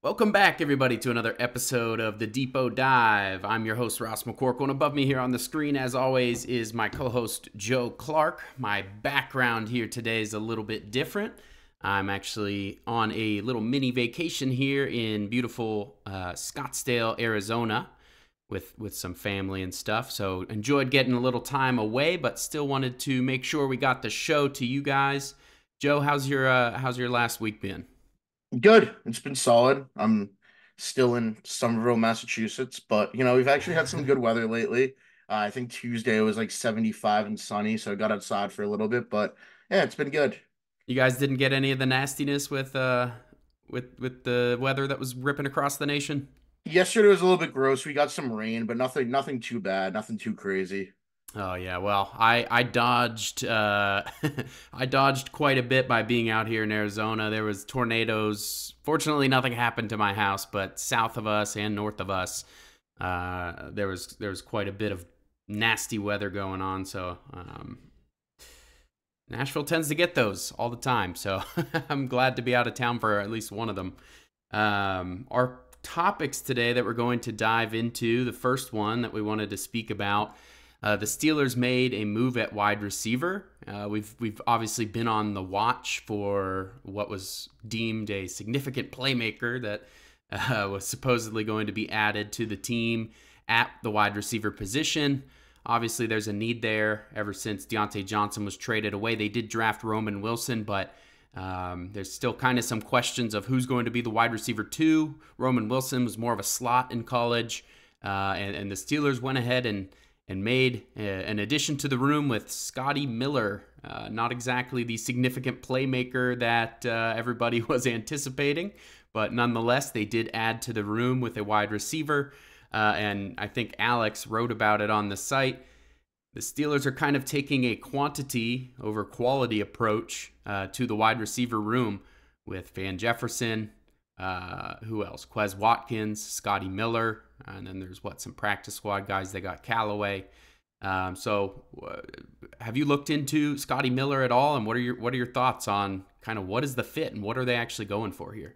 Welcome back, everybody, to another episode of the Depot Dive. I'm your host, Ross McCorkle, and above me here on the screen, as always, is my co-host, Joe Clark. My background here today is a little bit different. I'm actually on a little mini vacation here in beautiful Scottsdale, Arizona, with some family and stuff. So enjoyed getting a little time away, but still wanted to make sure we got the show to you guys. Joe, how's your last week been? Good. It's been solid. I'm still in Somerville, Massachusetts, but we've actually had some good weather lately. I think Tuesday was like 75 and sunny, so I got outside for a little bit, but yeah, it's been good. You guys didn't get any of the nastiness with the weather that was ripping across the nation? Yesterday was a little bit gross. We got some rain, but nothing too bad, nothing too crazy. Oh yeah, well, I dodged I dodged quite a bit by being out here in Arizona. There was tornadoes. Fortunately, nothing happened to my house, but south of us and north of us, there was quite a bit of nasty weather going on. So Nashville tends to get those all the time. So I'm glad to be out of town for at least one of them. Our topics today that we're going to dive into, the first one that we wanted to speak about. The Steelers made a move at wide receiver. We've obviously been on the watch for what was deemed a significant playmaker that was supposedly going to be added to the team at the wide receiver position. Obviously, there's a need there ever since Deontay Johnson was traded away. They did draft Roman Wilson, but there's still kind of some questions of who's going to be the wide receiver two. Roman Wilson was more of a slot in college, and the Steelers went ahead and made an addition to the room with Scotty Miller. Not exactly the significant playmaker that everybody was anticipating, but nonetheless, they did add to the room with a wide receiver. And I think Alex wrote about it on the site. The Steelers are kind of taking a quantity over quality approach to the wide receiver room with Van Jefferson, who else? Quez Watkins, Scotty Miller, and then there's some practice squad guys. They got Callaway. Have you looked into Scotty Miller at all? And what are your thoughts on kind of what is the fit and what are they actually going for here?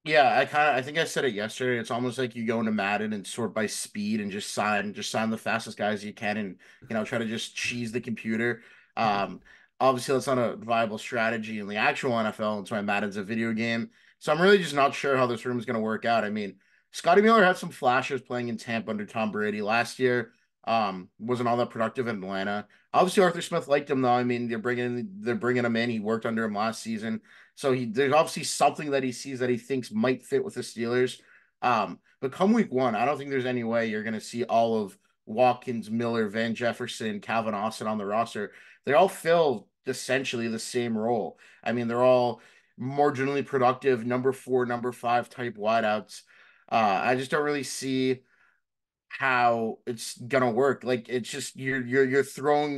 Yeah, I think I said it yesterday. It's almost like you go into Madden and sort by speed and just sign the fastest guys you can and try to just cheese the computer. Um Obviously that's not a viable strategy in the actual NFL. That's why Madden's a video game. So I'm really just not sure how this room is going to work out. I mean, Scotty Miller had some flashes playing in Tampa under Tom Brady last year. Wasn't all that productive in Atlanta. Obviously Arthur Smith liked him though. I mean, they're bringing him in. He worked under him last season. So there's obviously something that he sees that he thinks might fit with the Steelers. But come week one, I don't think there's any way you're going to see all of Watkins, Miller, Van Jefferson, Calvin Austin on the roster. They all fill essentially the same role. I mean, they're all marginally productive, number four, number five type wideouts. I just don't really see how it's gonna work. Like it's just you're throwing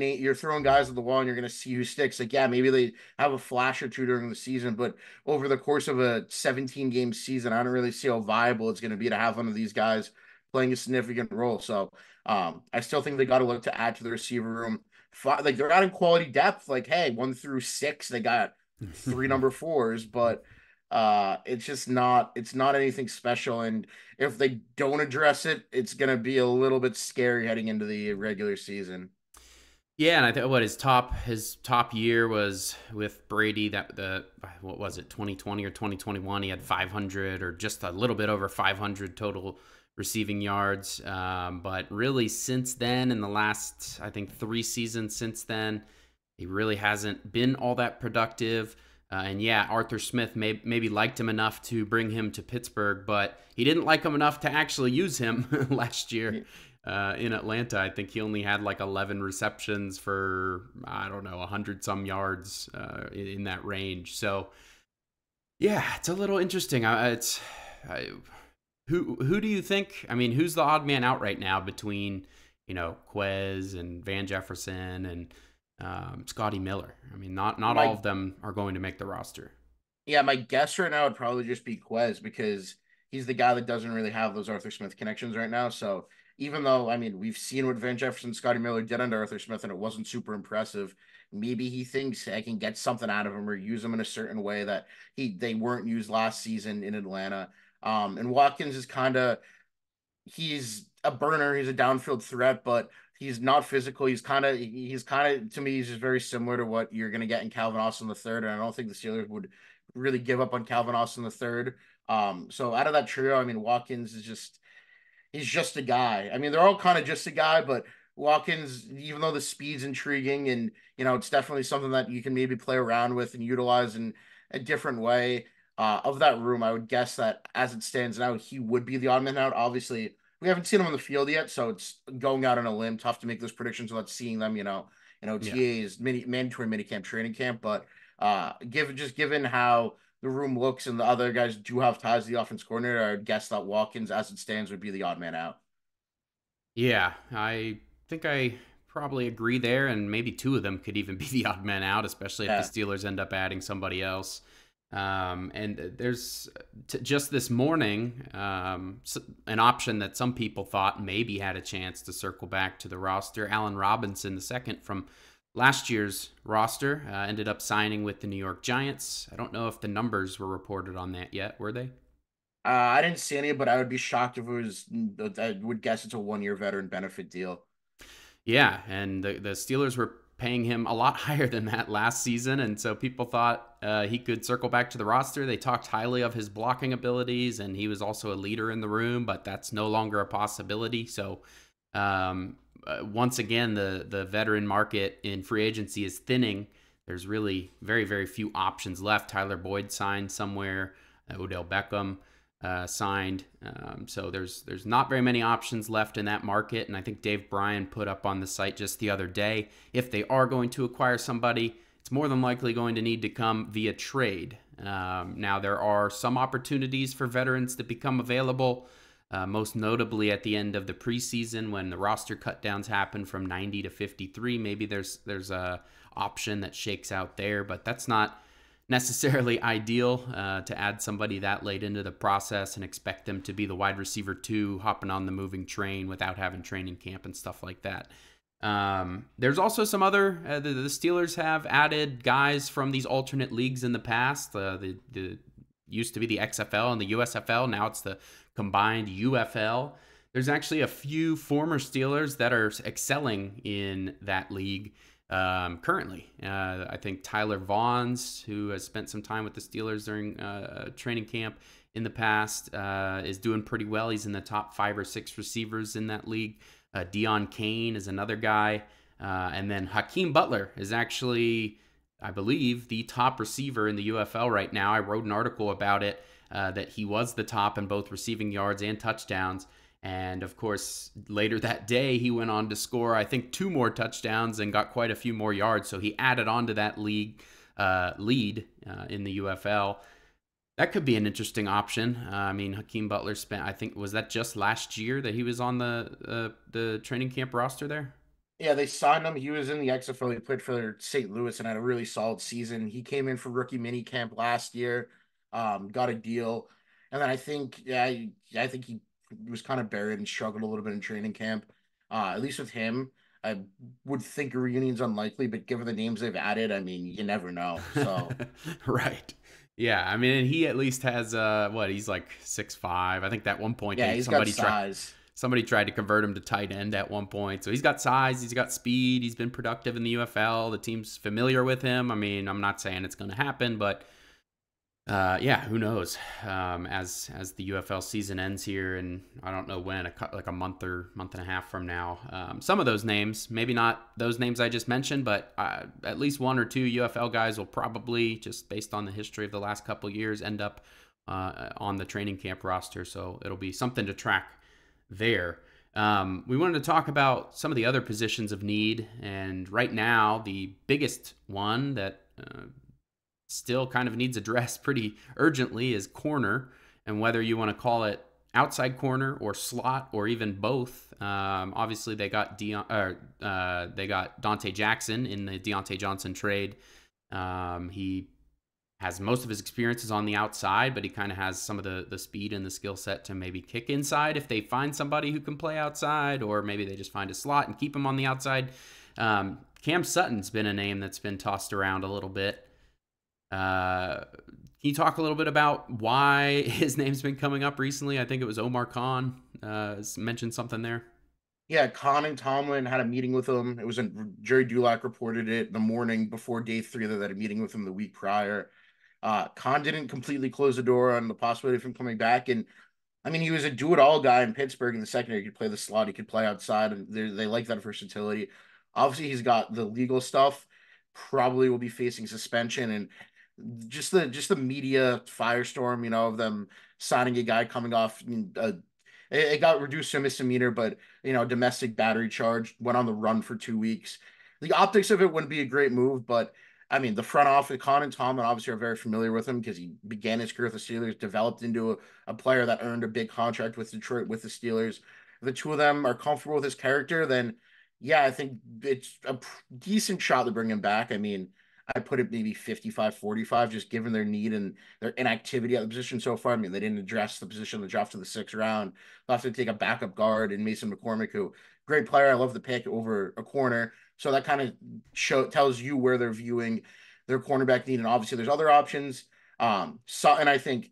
guys at the wall and you're gonna see who sticks. Like yeah, maybe they have a flash or two during the season, but over the course of a 17 game season, I don't really see how viable it's gonna be to have one of these guys playing a significant role. So I still think they got to look to add to the receiver room. Like they're adding quality depth. Like hey, 1 through 6, they got three number fours, but it's not anything special. And if they don't address it, it's gonna be a little bit scary heading into the regular season. Yeah, and I think what his top year was with Brady. That the what was it, 2020 or 2021? He had 500 or just a little bit over 500 total receiving yards. But really, since then, in the last I think 3 seasons since then, he really hasn't been all that productive. And yeah, Arthur Smith maybe liked him enough to bring him to Pittsburgh, but he didn't like him enough to actually use him last year in Atlanta. I think he only had like 11 receptions for, I don't know, 100 some yards in that range. So yeah, it's a little interesting. Who do you think? I mean, who's the odd man out right now between Quez and Van Jefferson and Scotty Miller? I mean, not all My of them are going to make the roster. Yeah, my guess right now would probably just be Quez because he's the guy that doesn't really have those Arthur Smith connections right now. So even though, I mean, we've seen what Van Jefferson and Scotty Miller did under Arthur Smith and it wasn't super impressive, maybe he thinks I can get something out of him or use him in a certain way that they weren't used last season in Atlanta. And Watkins is he's a burner, he's a downfield threat, but he's not physical. He's kind of to me, he's just very similar to what you're gonna get in Calvin Austin the third, and I don't think the Steelers would really give up on Calvin Austin the third. So out of that trio, I mean, Watkins is just he's just a guy. I mean, they're all kind of just a guy, but Watkins, even though the speed's intriguing and it's definitely something that you can maybe play around with and utilize in a different way. Of that room, I would guess that as it stands now, he would be the odd man out. Obviously, we haven't seen him on the field yet, so it's going out on a limb. Tough to make those predictions without seeing them, in Yeah. OTAs, mandatory minicamp, training camp. But given how the room looks and the other guys do have ties to the offense coordinator, I would guess that Watkins, as it stands, would be the odd man out. Yeah, I think I probably agree there, and maybe two of them could even be the odd man out, especially if the Yeah. Steelers end up adding somebody else. And there's just this morning an option that some people thought maybe had a chance to circle back to the roster. Allen Robinson, the second from last year's roster, ended up signing with the New York Giants. I don't know if the numbers were reported on that yet, were they? I didn't see any, but I would be shocked if it was. I would guess it's a 1 year veteran benefit deal. Yeah, and the Steelers were paying him a lot higher than that last season, and so people thought he could circle back to the roster. They talked highly of his blocking abilities, and he was also a leader in the room, but that's no longer a possibility. So once again, the veteran market in free agency is thinning. There's really very, very few options left. Tyler Boyd signed somewhere. Odell Beckham signed. So there's not very many options left in that market. And I think Dave Bryan put up on the site just the other day, if they are going to acquire somebody, it's more than likely going to need to come via trade. Now, there are some opportunities for veterans to become available, most notably at the end of the preseason when the roster cut downs happen from 90 to 53. Maybe there's a option that shakes out there, but that's not necessarily ideal to add somebody that late into the process and expect them to be the wide receiver 2 hopping on the moving train without having training camp and stuff like that. There's also some other the Steelers have added guys from these alternate leagues in the past. The used to be the XFL and the USFL. Now it's the combined UFL. There's actually a few former Steelers that are excelling in that league currently. I think Tyler Vaughns, who has spent some time with the Steelers during training camp in the past, is doing pretty well. He's in the top 5 or 6 receivers in that league. Deion Kane is another guy. And then Hakeem Butler is actually, I believe, the top receiver in the UFL right now. I wrote an article about it, that he was the top in both receiving yards and touchdowns. And of course, later that day, he went on to score, I think, 2 more touchdowns and got quite a few more yards. So he added on to that league lead in the UFL. That could be an interesting option. I mean, Hakeem Butler spent, I think, was that just last year that he was on the training camp roster there? Yeah, they signed him. He was in the XFL. He played for St. Louis and had a really solid season. He came in for rookie mini camp last year, got a deal, and then I think he was kind of buried and struggled a little bit in training camp. At least with him, I would think a reunion's unlikely, but given the names they've added, I mean, you never know. So Right. Yeah, I mean, he at least has he's like 6'5". I think at one point yeah, he's got size. somebody tried to convert him to tight end at one point. So he's got size, he's got speed, he's been productive in the UFL. The team's familiar with him. I mean, I'm not saying it's going to happen, but yeah, who knows? As the UFL season ends here, and I don't know when, like a month or month and a half from now, some of those names, maybe not those names I just mentioned, but at least 1 or 2 UFL guys will probably, just based on the history of the last couple of years, end up on the training camp roster. So it'll be something to track there. We wanted to talk about some of the other positions of need, and right now the biggest one that still kind of needs addressed pretty urgently is corner, and whether you want to call it outside corner or slot or even both. Obviously, they got Dante Jackson in the Deontay Johnson trade. He has most of his experiences on the outside, but he kind of has some of the speed and the skill set to maybe kick inside if they find somebody who can play outside, or maybe they just find a slot and keep him on the outside. Cam Sutton's been a name that's been tossed around a little bit. Can you talk a little bit about why his name's been coming up recently? I think it was Omar Khan mentioned something there. Yeah, Khan and Tomlin had a meeting with him. It was in Jerry Dulac reported it the morning before day three that they had a meeting with him the week prior. Khan didn't completely close the door on the possibility of him coming back, and I mean, he was a do-it-all guy in Pittsburgh in the secondary. He could play the slot, he could play outside, and they like that versatility. Obviously, he's got the legal stuff. Probably will be facing suspension, and just the media firestorm, of them signing a guy coming off. It got reduced to a misdemeanor, but domestic battery charge, went on the run for 2 weeks. The optics of it wouldn't be a great move, but I mean, the front office, Con and Tomlin obviously are very familiar with him because he began his career with the Steelers, developed into a player that earned a big contract with Detroit with the Steelers. If the two of them are comfortable with his character, then yeah, I think it's a decent shot to bring him back. I mean, I put it maybe 55-45, just given their need and their inactivity at the position so far. I mean, they didn't address the position in the draft in the 6th round. They'll have to take a backup guard in Mason McCormick, who great player. I love the pick over a corner. So that kind of tells you where they're viewing their cornerback need. And obviously there's other options. Sutton, I think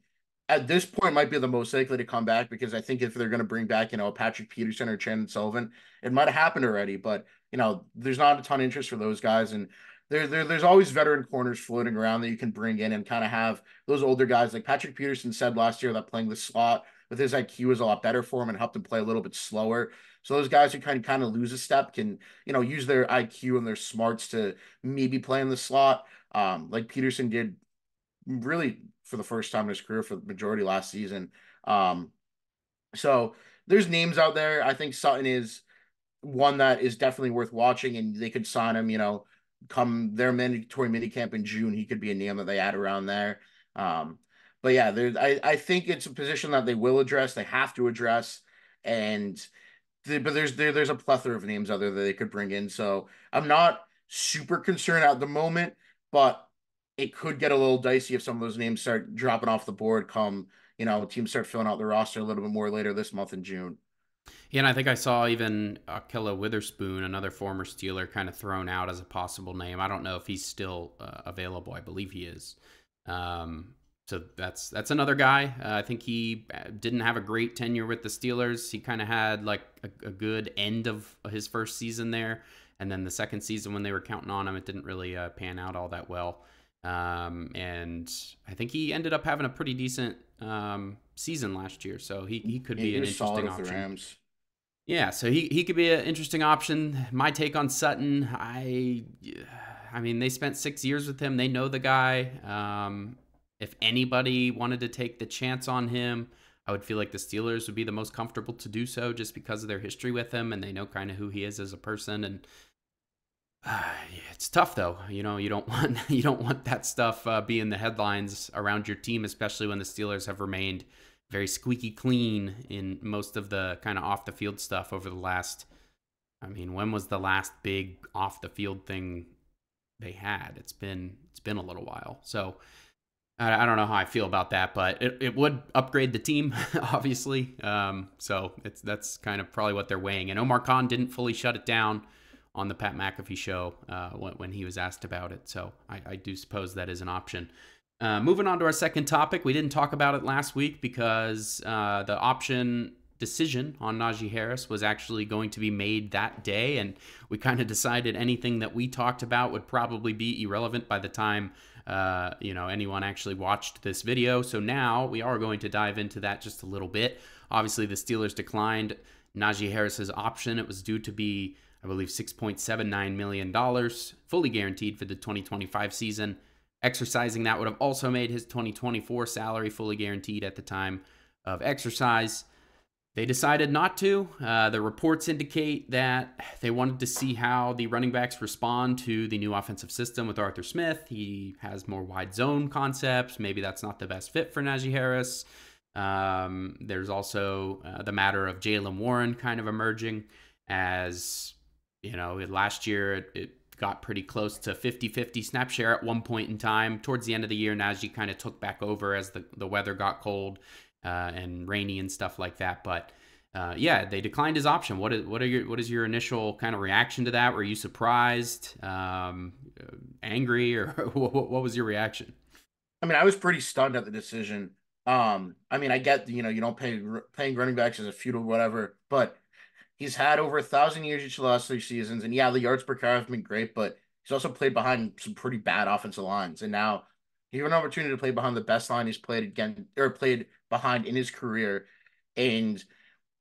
at this point might be the most likely to come back because I think if they're going to bring back, Patrick Peterson or Chandon Sullivan, it might have happened already, but there's not a ton of interest for those guys. And there's always veteran corners floating around that you can bring in and kind of have those older guys. Like Patrick Peterson said last year that playing the slot with his IQ is a lot better for him and helped him play a little bit slower. So those guys who kind of lose a step can, use their IQ and their smarts to maybe play in the slot. Like Peterson did really for the first time in his career for the majority last season. So there's names out there. I think Sutton is one that is definitely worth watching, and they could sign him, come their mandatory minicamp in June. He could be a name that they add around there. But yeah, I think it's a position that they will address. They have to address, and but there's a plethora of names out there that they could bring in. So I'm not super concerned at the moment, but it could get a little dicey if some of those names start dropping off the board come, teams start filling out the roster a little bit more later this month in June. Yeah, and I think I saw even Akella Witherspoon, another former Steeler, kind of thrown out as a possible name. I don't know if he's still available. I believe he is. So that's another guy. I think he didn't have a great tenure with the Steelers. He kind of had like a good end of his first season there. And then the second season when they were counting on him, it didn't really pan out all that well. And I think he ended up having a pretty decent season last year. So he could be an interesting option. The Rams. Yeah, so he could be an interesting option. My take on Sutton, I mean, they spent 6 years with him. They know the guy. If anybody wanted to take the chance on him, I would feel like the Steelers would be the most comfortable to do so just because of their history with him, and they know kind of who he is as a person. And it's tough though. You don't want that stuff being the headlines around your team, especially when the Steelers have remained very squeaky clean in most of the kind of off the field stuff over the last. I mean, when was the last big off the field thing they had? It's been a little while. So I don't know how I feel about that, but it would upgrade the team, obviously. So that's kind of probably what they're weighing. And Omar Khan didn't fully shut it down on the Pat McAfee show when he was asked about it. So I do suppose that is an option. Moving on to our second topic, we didn't talk about it last week because the option decision on Najee Harris was actually going to be made that day, and we kind of decided anything that we talked about would probably be irrelevant by the time anyone actually watched this video. So now we are going to dive into that just a little bit. Obviously, the Steelers declined Najee Harris's option. It was due to be, I believe, $6.79 million, fully guaranteed for the 2025 season. Exercising that would have also made his 2024 salary fully guaranteed at the time of exercise. They decided not to. The reports indicate that they wanted to see how the running backs respond to the new offensive system with Arthur Smith. He has more wide zone concepts. Maybe that's not the best fit for Najee Harris. There's also the matter of Jaylen Warren kind of emerging as, last year it got pretty close to 50-50 snap share at one point in time. Towards the end of the year, Najee kind of took back over as the weather got cold and rainy and stuff like that. But they declined his option. What is your initial kind of reaction to that? Were you surprised, angry, or what was your reaction? I mean, I was pretty stunned at the decision. I mean, I get, you don't paying running backs as a feudal whatever, but he's had over 1,000 yards each of the last 3 seasons, and yeah, the yards per carry have been great, but he's also played behind some pretty bad offensive lines, and now he had an opportunity to play behind the best line he's played again or played behind in his career, and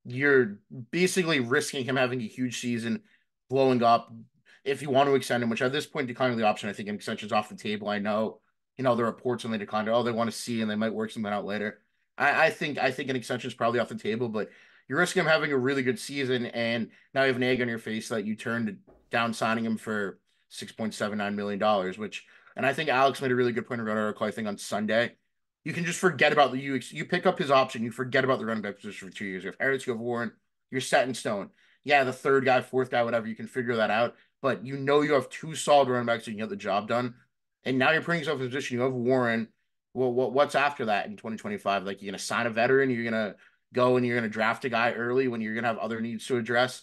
you're basically risking him having a huge season, blowing up if you want to extend him, which at this point declining the option, I think an extension's off the table. I know, the reports when they declined it, oh, they want to see and they might work something out later. I think an extension is probably off the table, but you're risking him having a really good season, and now you have an egg on your face that you turned down signing him for $6.79 million, which, and I think Alex made a really good point in an article, I think on Sunday. You can just forget about you pick up his option, you forget about the running back position for 2 years. You have Harris, you have Warren, you're set in stone. Yeah, the third guy, fourth guy, whatever, you can figure that out. But you have two solid running backs who can get the job done. And now you're putting yourself in a position. You have Warren. Well, what's after that in 2025? Like, you're gonna sign a veteran, you're gonna go and you're gonna draft a guy early when you're gonna have other needs to address.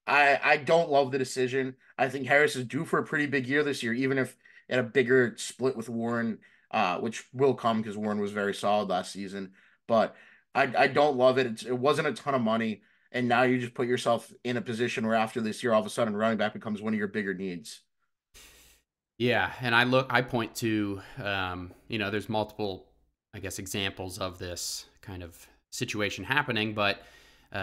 I don't love the decision. I think Harris is due for a pretty big year this year, even if in a bigger split with Warren, which will come because Warren was very solid last season. But I don't love it. It wasn't a ton of money, and now you just put yourself in a position where after this year, all of a sudden, running back becomes one of your bigger needs. Yeah, and I point to, there's multiple, I guess, examples of this kind of situation happening, but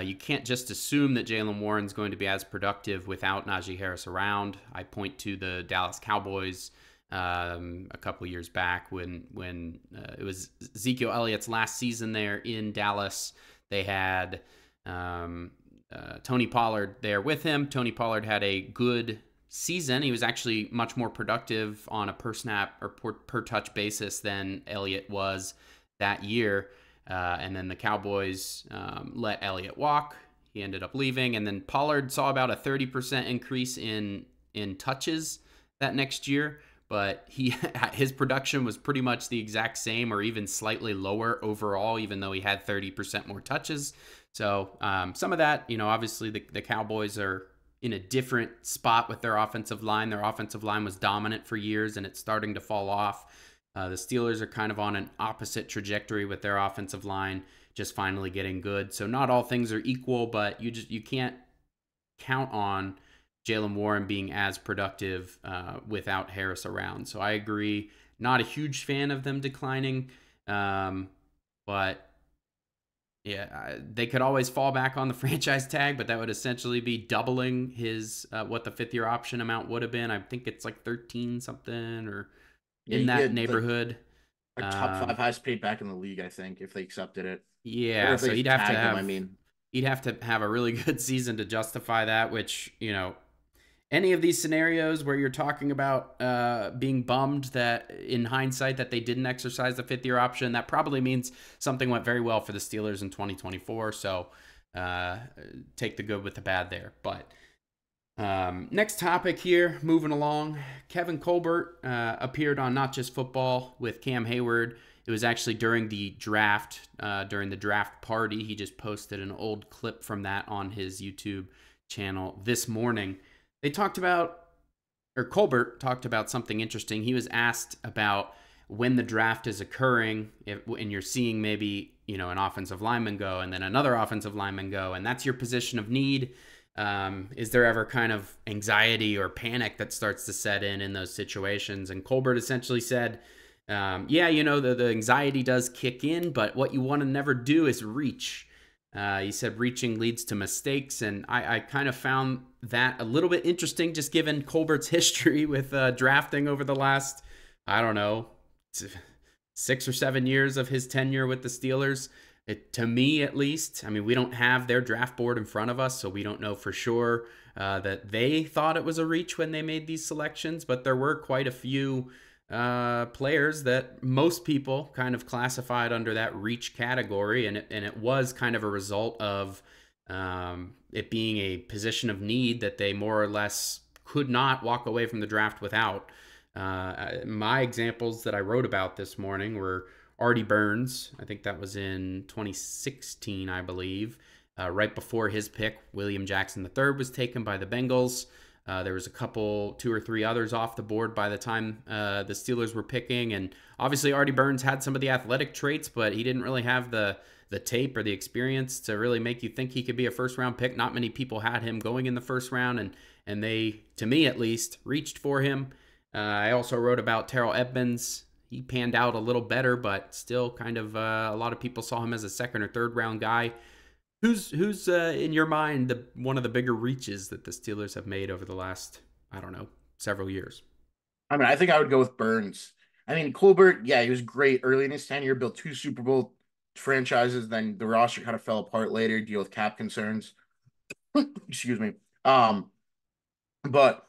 you can't just assume that Jaylen Warren's going to be as productive without Najee Harris around. I point to the Dallas Cowboys a couple of years back when it was Ezekiel Elliott's last season there in Dallas. They had Tony Pollard there with him. Tony Pollard had a good season. He was actually much more productive on a per snap or per touch basis than Elliott was that year. And then the Cowboys let Elliott walk. He ended up leaving. And then Pollard saw about a 30% increase in touches that next year. But his production was pretty much the exact same or even slightly lower overall, even though he had 30% more touches. So some of that, obviously the Cowboys are in a different spot with their offensive line. Their offensive line was dominant for years, and it's starting to fall off. The Steelers are kind of on an opposite trajectory with their offensive line, just finally getting good. So not all things are equal, but you can't count on Jaylen Warren being as productive without Harris around. So I agree. Not a huge fan of them declining, but yeah, they could always fall back on the franchise tag, but that would essentially be doubling his what the fifth-year option amount would have been. I think it's like 13 something or in that neighborhood. A top five highest paid back in the league, I think, if they accepted it. Yeah, so he'd have to have. He'd have to have a really good season to justify that. Which any of these scenarios where you're talking about being bummed that in hindsight that they didn't exercise the fifth-year option, that probably means something went very well for the Steelers in 2024. So take the good with the bad there. But next topic here, moving along, Kevin Colbert appeared on Not Just Football with Cam Hayward. It was actually during the draft party. He just posted an old clip from that on his YouTube channel this morning. Colbert talked about something interesting. He was asked about when the draft is occurring, and you're seeing maybe, an offensive lineman go and then another offensive lineman go, and that's your position of need. Is there ever kind of anxiety or panic that starts to set in those situations? And Colbert essentially said, the anxiety does kick in, but what you want to never do is reach. He said reaching leads to mistakes, and I kind of found that a little bit interesting, just given Colbert's history with drafting over the last, 6 or 7 years of his tenure with the Steelers. To me, at least, we don't have their draft board in front of us, so we don't know for sure that they thought it was a reach when they made these selections, but there were quite a few players that most people kind of classified under that reach category, and it was kind of a result of it being a position of need that they more or less could not walk away from the draft without. My examples that I wrote about this morning were Artie Burns. I think that was in 2016, I believe. Right before his pick, William Jackson III was taken by the Bengals. There was a couple, two or three others off the board by the time the Steelers were picking, and obviously Artie Burns had some of the athletic traits, but he didn't really have the tape or the experience to really make you think he could be a first round pick. Not many people had him going in the first round, and they, to me at least, reached for him. I also wrote about Terrell Edmonds. He panned out a little better, but still kind of a lot of people saw him as a second or third round guy. Who's in your mind one of the bigger reaches that the Steelers have made over the last, I don't know, several years? I mean, I think I would go with Burns. I mean, Colbert, yeah, he was great early in his tenure, built two Super Bowl franchises. Then the roster kind of fell apart later, deal with cap concerns. Excuse me. But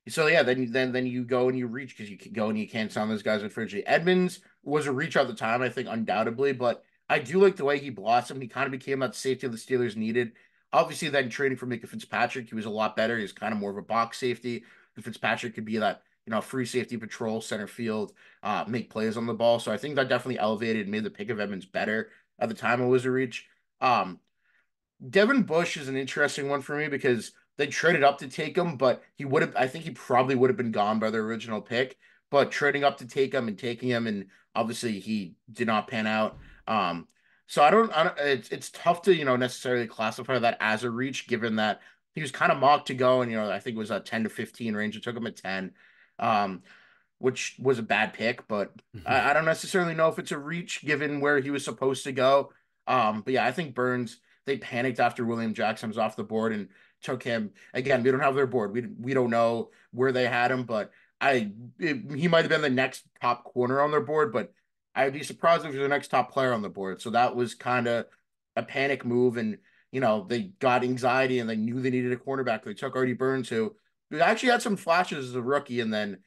so yeah, then you go and you reach because you can go and you can't sign those guys in free agency. Edmonds was a reach at the time, I think, undoubtedly, but I do like the way he blossomed. He kind of became that safety the Steelers needed. Obviously, then trading for Mika Fitzpatrick, he was a lot better. He was kind of more of a box safety. Fitzpatrick could be that free safety patrol, center field, make plays on the ball. So I think that definitely elevated and made the pick of Edmonds better at the time it was a reach. Devin Bush is an interesting one for me because they traded up to take him, but I think he probably would have been gone by their original pick. But trading up to take him and taking him, and obviously he did not pan out. So I don't it's tough to, necessarily classify that as a reach, given that he was kind of mocked to go, and, I think it was a 10 to 15 range. It took him at 10. Um, which was a bad pick, but I don't necessarily know if it's a reach given where he was supposed to go. But yeah, I think Burns, they panicked after William Jackson was off the board and took him. Again, we don't have their board. We don't know where they had him, but he might have been the next top corner on their board, but I'd be surprised if he was the next top player on the board. So that was kind of a panic move, and they got anxiety and they knew they needed a cornerback. They took Artie Burns, who actually had some flashes as a rookie, and then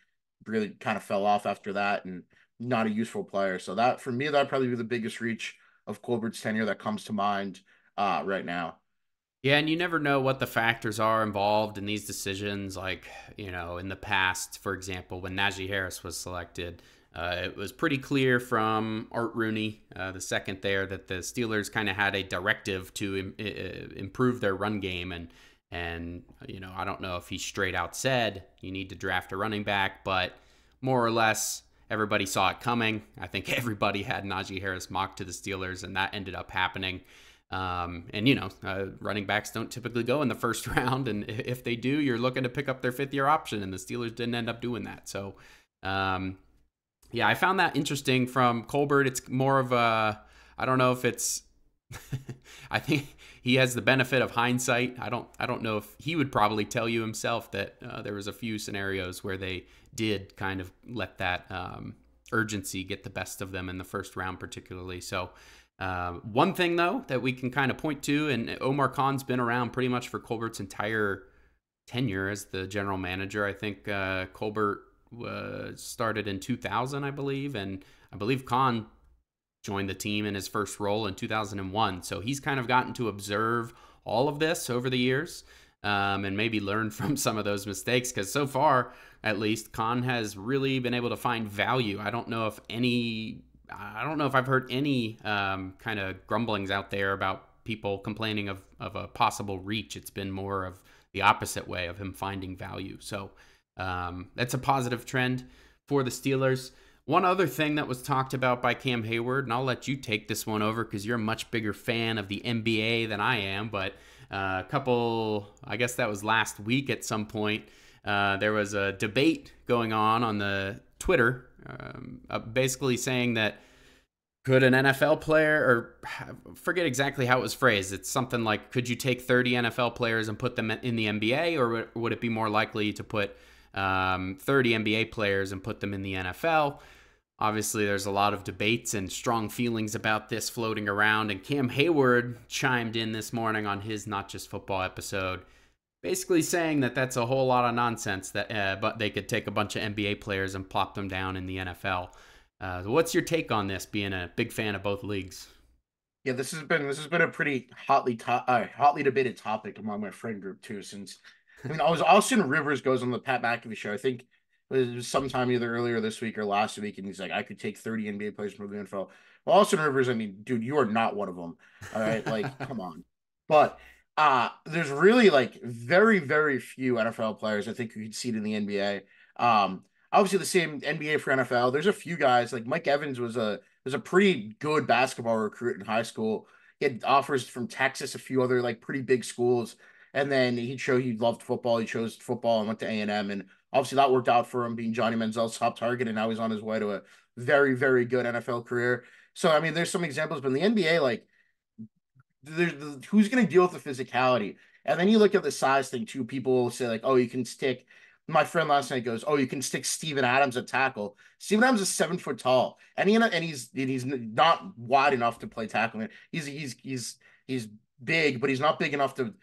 really kind of fell off after that and not a useful player. So that, for me, that'd probably be the biggest reach of Colbert's tenure that comes to mind right now. Yeah, and you never know what the factors are involved in these decisions. Like, in the past, for example, when Najee Harris was selected, it was pretty clear from Art Rooney, the second there, that the Steelers kind of had a directive to improve their run game. And I don't know if he straight out said you need to draft a running back, but more or less everybody saw it coming. I think everybody had Najee Harris mocked to the Steelers, and that ended up happening. Running backs don't typically go in the first round, and if they do, you're looking to pick up their fifth-year option, and the Steelers didn't end up doing that. So, yeah, I found that interesting from Colbert. It's more of a, I don't know if it's, I think he has the benefit of hindsight. I don't know if he would probably tell you himself that there was a few scenarios where they did kind of let that urgency get the best of them in the first round, particularly. So, one thing, though, that we can kind of point to, and Omar Khan's been around pretty much for Colbert's entire tenure as the general manager. I think Colbert started in 2000, I believe, and I believe Khan joined the team in his first role in 2001. So he's kind of gotten to observe all of this over the years, and maybe learn from some of those mistakes, because so far, at least, Khan has really been able to find value. I don't know if I've heard any kind of grumblings out there about people complaining of a possible reach. It's been more of the opposite way of him finding value. So that's a positive trend for the Steelers. One other thing that was talked about by Cam Hayward, and I'll let you take this one over because you're a much bigger fan of the NBA than I am, but I guess that was last week at some point, there was a debate going on the Twitter, basically saying that could an NFL player, or forget exactly how it was phrased, it's something like, could you take 30 NFL players and put them in the NBA, or would it be more likely to put 30 NBA players and put them in the NFL? Obviously, there's a lot of debates and strong feelings about this floating around, and Cam Hayward chimed in this morning on his Not Just Football episode, basically saying that that's a whole lot of nonsense, that but they could take a bunch of NBA players and plop them down in the NFL. What's your take on this, being a big fan of both leagues? Yeah, this has been a pretty hotly debated topic among my friend group too. Since Austin Rivers goes on the Pat McAfee show. I think it was sometime either earlier this week or last week, and he's like, I could take 30 NBA players from the NFL. Well, Austin Rivers, I mean, dude, you are not one of them. All right, like, come on. But There's really like very, very few NFL players I think you could see it in the NBA. Obviously the same NBA for NFL. There's a few guys like Mike Evans was a pretty good basketball recruit in high school. He had offers from Texas, a few other like pretty big schools, and then he showed he loved football. He chose football and went to A&M, and obviously that worked out for him, being Johnny Manziel's top target, and now he's on his way to a very, very good NFL career. So I mean, there's some examples, but in the NBA, like who's going to deal with the physicality? And then you look at the size thing too. People will say like, "Oh, you can stick." My friend last night goes, "Oh, you can stick Steven Adams at tackle." Steven Adams is 7 foot tall, and he's not wide enough to play tackle. He's big, but he's not big enough to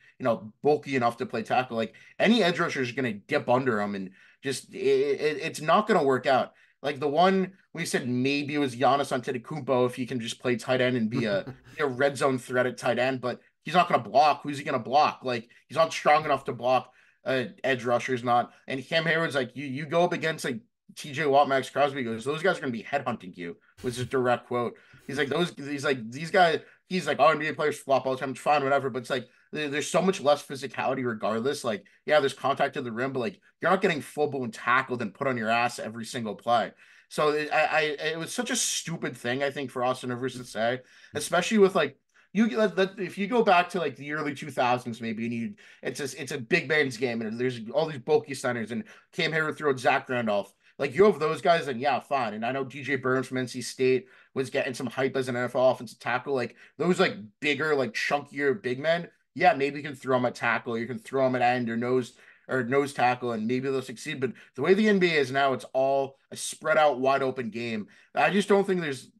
bulky enough to play tackle. Like any edge rusher is going to dip under him, and just it's not going to work out. Like the one we said maybe it was Giannis Antetokounmpo if he can just play tight end and be a red zone threat at tight end, but he's not going to block. Who's he going to block? Like he's not strong enough to block. Edge rusher's not. And Cam Hayward's like you go up against like T.J. Watt, Max Crosby goes, those guys are going to be headhunting you. Was his direct quote. He's like those. He's like these guys. He's like, oh, NBA players flop all the time. It's fine, whatever. But it's like there's so much less physicality regardless. Like, yeah, there's contact to the rim, but like you're not getting full blown tackled and put on your ass every single play. So it was such a stupid thing I think for Austin Rivers to say, especially with like if you go back to like the early 2000s maybe and it's a big man's game and there's all these bulky centers and Cam Hayward threw out Zach Randolph. Like you have those guys, and yeah, fine. And I know DJ Burns from NC State was getting some hype as an NFL offensive tackle. Like those like bigger, like chunkier big men. Yeah, maybe you can throw them at tackle, you can throw them at end or nose tackle, and maybe they'll succeed. But the way the NBA is now, it's all a spread out, wide open game. I just don't think there's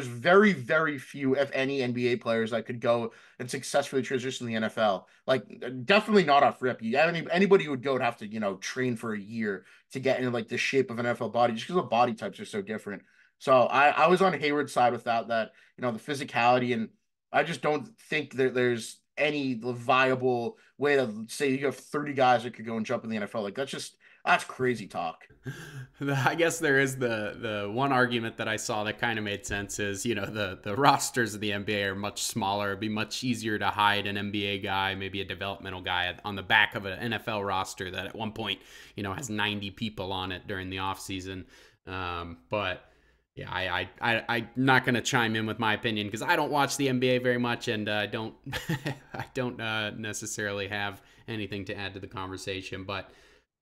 very, very few, if any, NBA players that could go and successfully transition to the NFL. Like definitely not off rip. Anybody who would go would have to train for a year to get into like the shape of an NFL body, just because the body types are so different. So I was on Hayward's side with that the physicality, and I just don't think that there's any viable way to say you have 30 guys that could go and jump in the NFL. Like that's crazy talk. I guess there is the one argument that I saw that kind of made sense is, the rosters of the NBA are much smaller. It'd be much easier to hide an NBA guy, maybe a developmental guy on the back of an NFL roster that at one point, has 90 people on it during the offseason. But yeah, I'm not going to chime in with my opinion because I don't watch the NBA very much, and I don't necessarily have anything to add to the conversation. But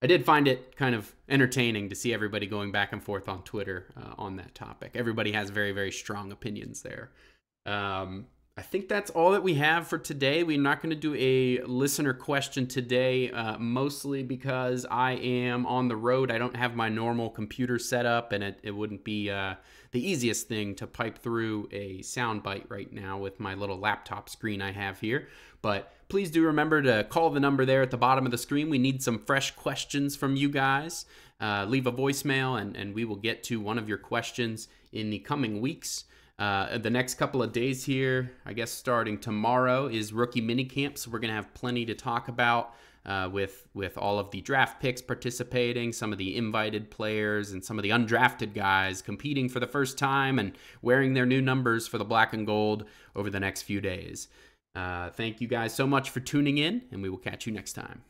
I did find it kind of entertaining to see everybody going back and forth on Twitter on that topic. Everybody has very, very strong opinions there. I think that's all that we have for today. We're not going to do a listener question today, mostly because I am on the road. I don't have my normal computer set up, and it wouldn't be the easiest thing to pipe through a soundbite right now with my little laptop screen I have here. But please do remember to call the number there at the bottom of the screen. We need some fresh questions from you guys. Leave a voicemail, and we will get to one of your questions in the coming weeks. The next couple of days here, I guess starting tomorrow, is rookie minicamp, so we're going to have plenty to talk about with all of the draft picks participating, some of the invited players, and some of the undrafted guys competing for the first time and wearing their new numbers for the black and gold over the next few days. Thank you guys so much for tuning in, and we will catch you next time.